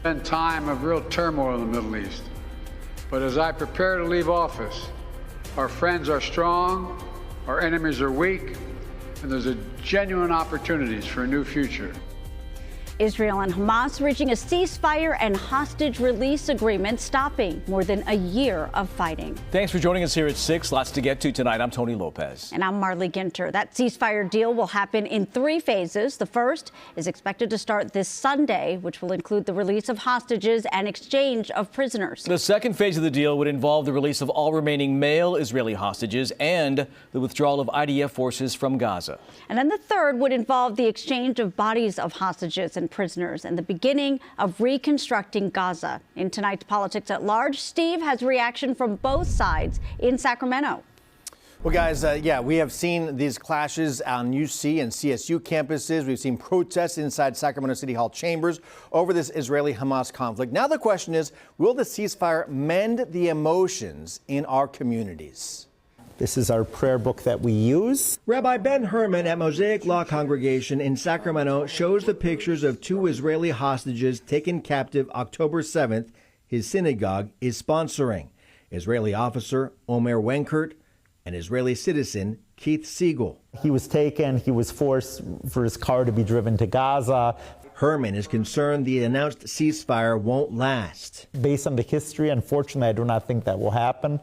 been time of real turmoil in the Middle East. But as I prepare to leave office, our friends are strong, our enemies are weak, and there's genuine opportunities for a new future. Israel and Hamas reaching a ceasefire and hostage release agreement, stopping more than a year of fighting. Thanks for joining us here at 6. Lots to get to tonight. I'm Tony Lopez. And I'm Marley Ginter. That ceasefire deal will happen in 3 phases. The first is expected to start this Sunday, which will include the release of hostages and exchange of prisoners. The second phase of the deal would involve the release of all remaining male Israeli hostages and the withdrawal of IDF forces from Gaza. And then the third would involve the exchange of bodies of hostages and prisoners and the beginning of reconstructing Gaza. In tonight's Politics at Large, Steve has reaction from both sides in Sacramento. Well, guys, we have seen these clashes on UC and CSU campuses. We've seen protests inside Sacramento City Hall chambers over this Israeli-Hamas conflict. Now the question is, will the ceasefire mend the emotions in our communities? This is our prayer book that we use. Rabbi Ben Herman at Mosaic Law Congregation in Sacramento shows the pictures of 2 Israeli hostages taken captive October 7th. His synagogue is sponsoring. Israeli officer Omer Wenkert and Israeli citizen Keith Siegel. He was taken. He was forced for his car to be driven to Gaza. Herman is concerned the announced ceasefire won't last. Based on the history, unfortunately, I do not think that will happen.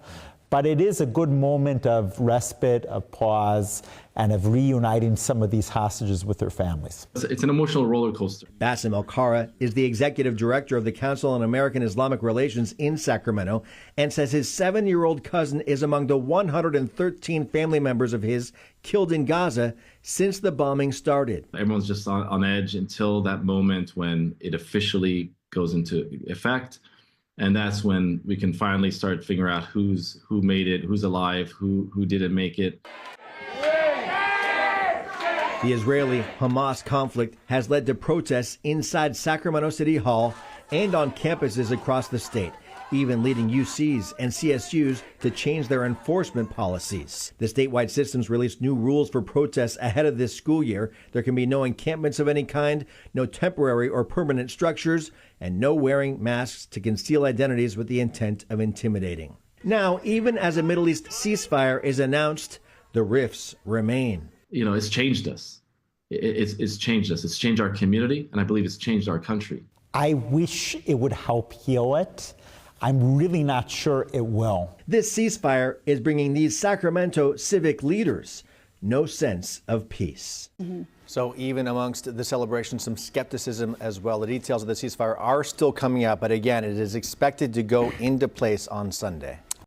But it is a good moment of respite, of pause, and of reuniting some of these hostages with their families. It's an emotional roller coaster. Bassem El-Kara is the executive director of the Council on American Islamic Relations in Sacramento and says his 7-year-old cousin is among the 113 family members of his killed in Gaza since the bombing started. Everyone's just on edge until that moment when it officially goes into effect. And that's when we can finally start figuring out who made it, who's alive, who didn't make it. The Israeli-Hamas conflict has led to protests inside Sacramento City Hall and on campuses across the state, even leading UCs and CSUs to change their enforcement policies. The statewide systems released new rules for protests ahead of this school year. There can be no encampments of any kind, no temporary or permanent structures, and no wearing masks to conceal identities with the intent of intimidating. Now, even as a Middle East ceasefire is announced, the rifts remain. You know, it's changed us. It's changed us. It's changed our community, and I believe it's changed our country. I wish it would help heal it. I'm really not sure it will. This ceasefire is bringing these Sacramento civic leaders no sense of peace. So even amongst the celebration, some skepticism as well. The details of the ceasefire are still coming out, but again, it is expected to go into place on Sunday.